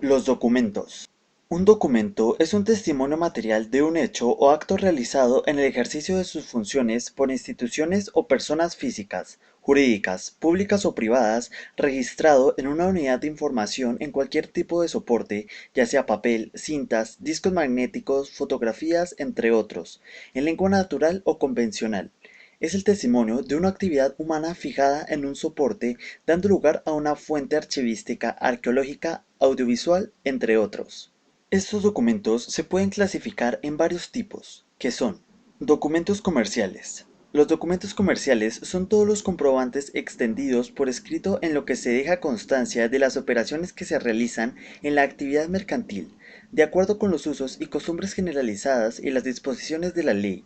Los documentos. Un documento es un testimonio material de un hecho o acto realizado en el ejercicio de sus funciones por instituciones o personas físicas, jurídicas, públicas o privadas, registrado en una unidad de información en cualquier tipo de soporte, ya sea papel, cintas, discos magnéticos, fotografías, entre otros, en lengua natural o convencional. Es el testimonio de una actividad humana fijada en un soporte, dando lugar a una fuente archivística, arqueológica, audiovisual, entre otros. Estos documentos se pueden clasificar en varios tipos, que son documentos comerciales. Los documentos comerciales son todos los comprobantes extendidos por escrito en lo que se deja constancia de las operaciones que se realizan en la actividad mercantil, de acuerdo con los usos y costumbres generalizadas y las disposiciones de la ley.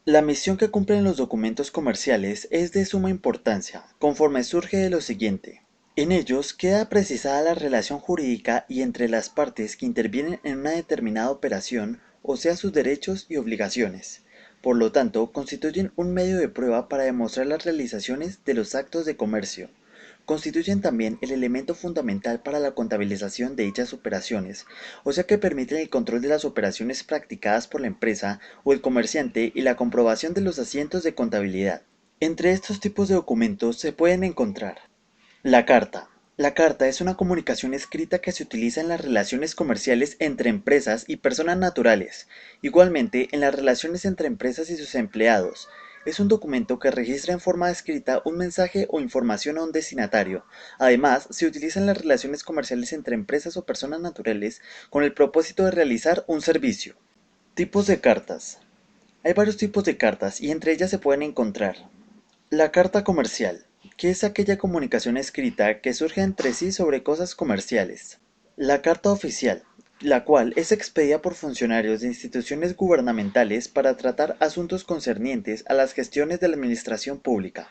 La misión que cumplen los documentos comerciales es de suma importancia, conforme surge de lo siguiente. En ellos queda precisada la relación jurídica y entre las partes que intervienen en una determinada operación, o sea sus derechos y obligaciones. Por lo tanto, constituyen un medio de prueba para demostrar las realizaciones de los actos de comercio. Constituyen también el elemento fundamental para la contabilización de dichas operaciones, o sea que permiten el control de las operaciones practicadas por la empresa o el comerciante y la comprobación de los asientos de contabilidad. Entre estos tipos de documentos se pueden encontrar la carta. La carta es una comunicación escrita que se utiliza en las relaciones comerciales entre empresas y personas naturales, igualmente en las relaciones entre empresas y sus empleados. Es un documento que registra en forma escrita un mensaje o información a un destinatario. Además, se utiliza en las relaciones comerciales entre empresas o personas naturales con el propósito de realizar un servicio. Tipos de cartas. Hay varios tipos de cartas y entre ellas se pueden encontrar la carta comercial, que es aquella comunicación escrita que surge entre sí sobre cosas comerciales. La carta oficial, la cual es expedida por funcionarios de instituciones gubernamentales para tratar asuntos concernientes a las gestiones de la administración pública.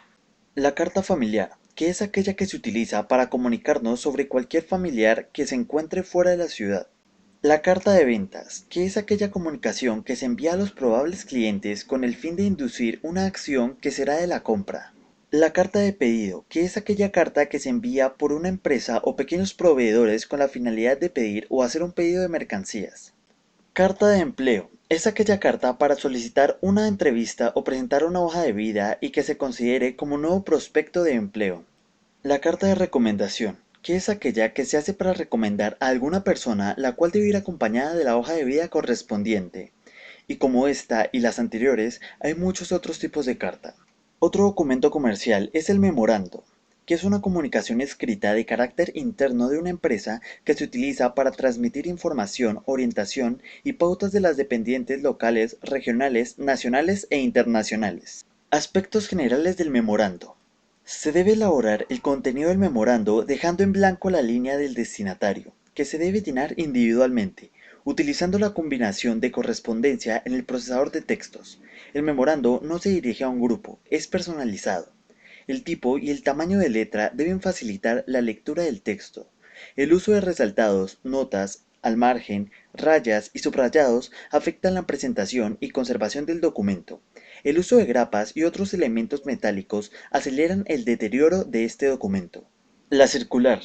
La carta familiar, que es aquella que se utiliza para comunicarnos sobre cualquier familiar que se encuentre fuera de la ciudad. La carta de ventas, que es aquella comunicación que se envía a los probables clientes con el fin de inducir una acción que será de la compra. La carta de pedido, que es aquella carta que se envía por una empresa o pequeños proveedores con la finalidad de pedir o hacer un pedido de mercancías. Carta de empleo. Es aquella carta para solicitar una entrevista o presentar una hoja de vida y que se considere como un nuevo prospecto de empleo. La carta de recomendación, que es aquella que se hace para recomendar a alguna persona, la cual debe ir acompañada de la hoja de vida correspondiente. Y como esta y las anteriores, hay muchos otros tipos de carta. Otro documento comercial es el memorando, que es una comunicación escrita de carácter interno de una empresa que se utiliza para transmitir información, orientación y pautas de las dependientes locales, regionales, nacionales e internacionales. Aspectos generales del memorando. Se debe elaborar el contenido del memorando dejando en blanco la línea del destinatario, que se debe llenar individualmente, utilizando la combinación de correspondencia en el procesador de textos. El memorando no se dirige a un grupo, es personalizado. El tipo y el tamaño de letra deben facilitar la lectura del texto. El uso de resaltados, notas, al margen, rayas y subrayados afectan la presentación y conservación del documento. El uso de grapas y otros elementos metálicos aceleran el deterioro de este documento. La circular.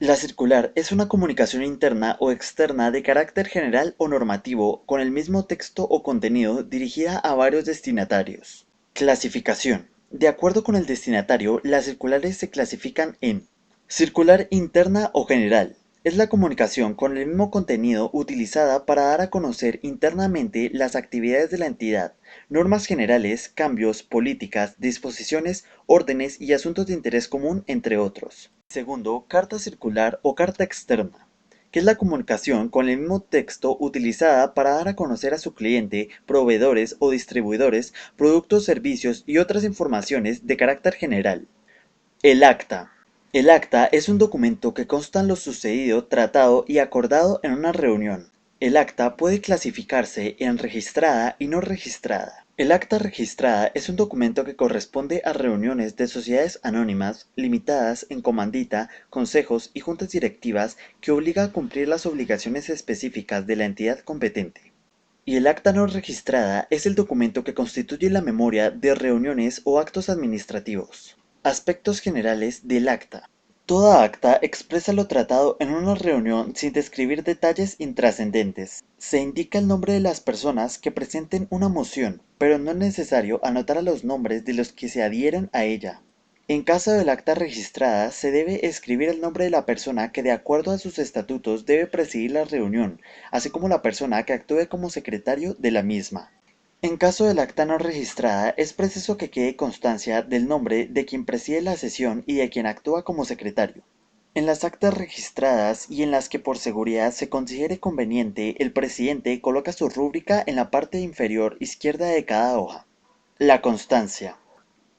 La circular es una comunicación interna o externa de carácter general o normativo con el mismo texto o contenido dirigida a varios destinatarios. Clasificación. De acuerdo con el destinatario, las circulares se clasifican en circular interna o general. Es la comunicación con el mismo contenido utilizada para dar a conocer internamente las actividades de la entidad, normas generales, cambios, políticas, disposiciones, órdenes y asuntos de interés común, entre otros. Segundo, carta circular o carta externa, que es la comunicación con el mismo texto utilizada para dar a conocer a su cliente, proveedores o distribuidores, productos, servicios y otras informaciones de carácter general. El acta. El acta es un documento que consta en lo sucedido, tratado y acordado en una reunión. El acta puede clasificarse en registrada y no registrada. El acta registrada es un documento que corresponde a reuniones de sociedades anónimas, limitadas en comandita, consejos y juntas directivas que obliga a cumplir las obligaciones específicas de la entidad competente. Y el acta no registrada es el documento que constituye la memoria de reuniones o actos administrativos. Aspectos generales del acta. Toda acta expresa lo tratado en una reunión sin describir detalles intrascendentes. Se indica el nombre de las personas que presenten una moción, pero no es necesario anotar a los nombres de los que se adhieren a ella. En caso del acta registrada, se debe escribir el nombre de la persona que de acuerdo a sus estatutos debe presidir la reunión, así como la persona que actúe como secretario de la misma. En caso del acta no registrada, es preciso que quede constancia del nombre de quien preside la sesión y de quien actúa como secretario. En las actas registradas y en las que por seguridad se considere conveniente, el presidente coloca su rúbrica en la parte inferior izquierda de cada hoja. La constancia.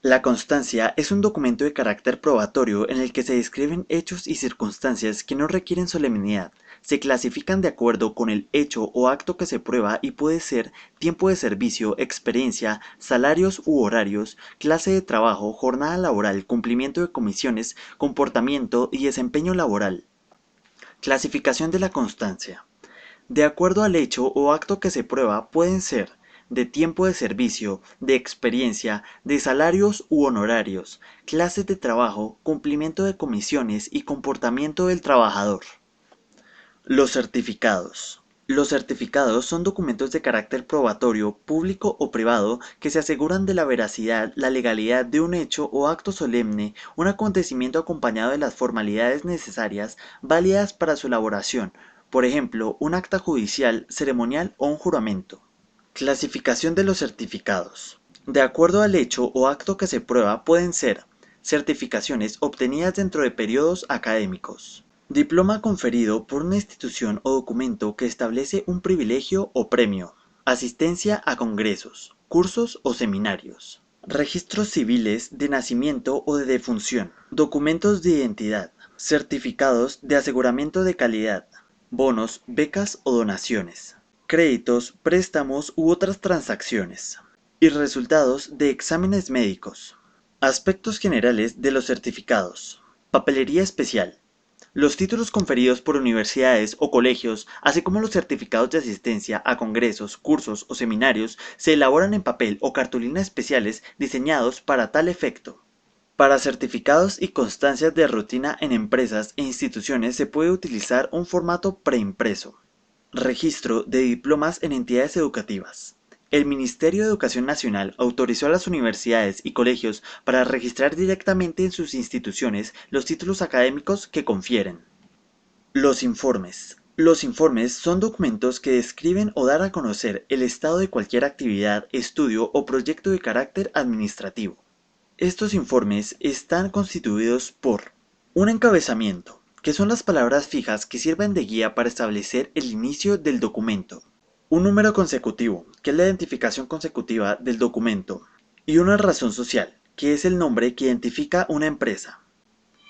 La constancia es un documento de carácter probatorio en el que se describen hechos y circunstancias que no requieren solemnidad, se clasifican de acuerdo con el hecho o acto que se prueba y puede ser tiempo de servicio, experiencia, salarios u horarios, clase de trabajo, jornada laboral, cumplimiento de comisiones, comportamiento y desempeño laboral. Clasificación de la constancia. De acuerdo al hecho o acto que se prueba, pueden ser de tiempo de servicio, de experiencia, de salarios u honorarios, clases de trabajo, cumplimiento de comisiones y comportamiento del trabajador. Los certificados. Los certificados son documentos de carácter probatorio, público o privado, que se aseguran de la veracidad, la legalidad de un hecho o acto solemne, un acontecimiento acompañado de las formalidades necesarias, válidas para su elaboración, por ejemplo, un acta judicial, ceremonial o un juramento. Clasificación de los certificados. De acuerdo al hecho o acto que se prueba, pueden ser certificaciones obtenidas dentro de periodos académicos. Diploma conferido por una institución o documento que establece un privilegio o premio. Asistencia a congresos, cursos o seminarios. Registros civiles de nacimiento o de defunción. Documentos de identidad. Certificados de aseguramiento de calidad. Bonos, becas o donaciones. Créditos, préstamos u otras transacciones. Y resultados de exámenes médicos. Aspectos generales de los certificados. Papelería especial. Los títulos conferidos por universidades o colegios, así como los certificados de asistencia a congresos, cursos o seminarios, se elaboran en papel o cartulina especiales diseñados para tal efecto. Para certificados y constancias de rutina en empresas e instituciones se puede utilizar un formato preimpreso. Registro de diplomas en entidades educativas. El Ministerio de Educación Nacional autorizó a las universidades y colegios para registrar directamente en sus instituciones los títulos académicos que confieren. Los informes. Los informes son documentos que describen o dan a conocer el estado de cualquier actividad, estudio o proyecto de carácter administrativo. Estos informes están constituidos por un encabezamiento, que son las palabras fijas que sirven de guía para establecer el inicio del documento, un número consecutivo, que es la identificación consecutiva del documento, y una razón social, que es el nombre que identifica una empresa.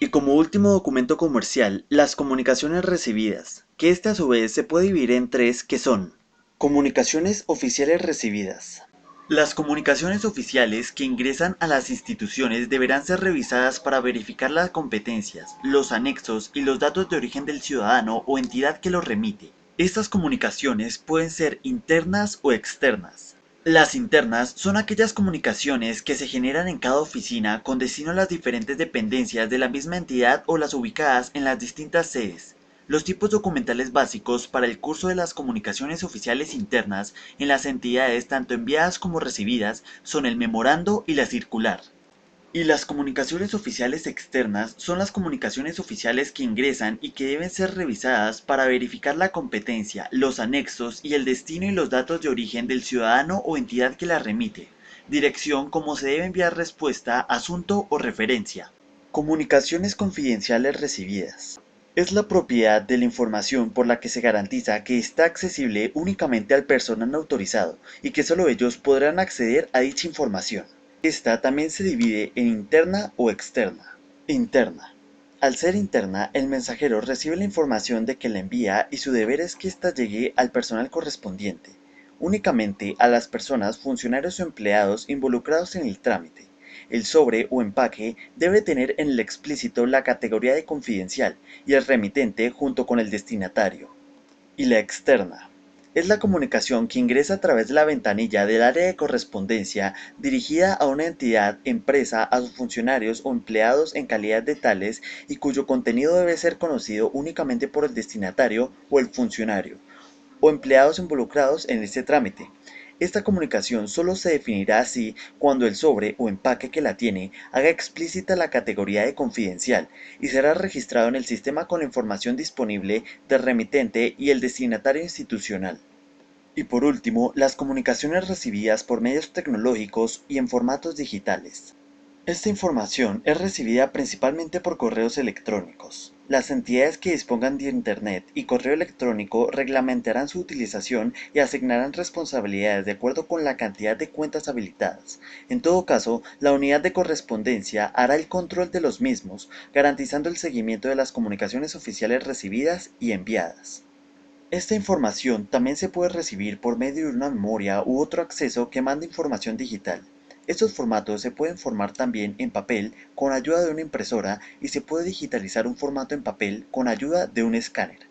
Y como último documento comercial, las comunicaciones recibidas, que este a su vez se puede dividir en tres que son comunicaciones oficiales recibidas. Las comunicaciones oficiales que ingresan a las instituciones deberán ser revisadas para verificar las competencias, los anexos y los datos de origen del ciudadano o entidad que los remite. Estas comunicaciones pueden ser internas o externas. Las internas son aquellas comunicaciones que se generan en cada oficina con destino a las diferentes dependencias de la misma entidad o las ubicadas en las distintas sedes. Los tipos documentales básicos para el curso de las comunicaciones oficiales internas en las entidades tanto enviadas como recibidas son el memorando y la circular. Y las comunicaciones oficiales externas son las comunicaciones oficiales que ingresan y que deben ser revisadas para verificar la competencia, los anexos y el destino y los datos de origen del ciudadano o entidad que la remite, dirección como se debe enviar respuesta, asunto o referencia. Comunicaciones confidenciales recibidas. Es la propiedad de la información por la que se garantiza que está accesible únicamente al personal autorizado y que solo ellos podrán acceder a dicha información. Esta también se divide en interna o externa. Interna. Al ser interna, el mensajero recibe la información de que la envía y su deber es que ésta llegue al personal correspondiente, únicamente a las personas, funcionarios o empleados involucrados en el trámite. El sobre o empaque debe tener en el explícito la categoría de confidencial y el remitente junto con el destinatario. Y la externa. Es la comunicación que ingresa a través de la ventanilla del área de correspondencia dirigida a una entidad, empresa, a sus funcionarios o empleados en calidad de tales y cuyo contenido debe ser conocido únicamente por el destinatario o el funcionario, o empleados involucrados en este trámite. Esta comunicación solo se definirá así cuando el sobre o empaque que la tiene haga explícita la categoría de confidencial y será registrado en el sistema con la información disponible del remitente y el destinatario institucional. Y por último, las comunicaciones recibidas por medios tecnológicos y en formatos digitales. Esta información es recibida principalmente por correos electrónicos. Las entidades que dispongan de Internet y correo electrónico reglamentarán su utilización y asignarán responsabilidades de acuerdo con la cantidad de cuentas habilitadas. En todo caso, la unidad de correspondencia hará el control de los mismos, garantizando el seguimiento de las comunicaciones oficiales recibidas y enviadas. Esta información también se puede recibir por medio de una memoria u otro acceso que mande información digital. Estos formatos se pueden formar también en papel con ayuda de una impresora y se puede digitalizar un formato en papel con ayuda de un escáner.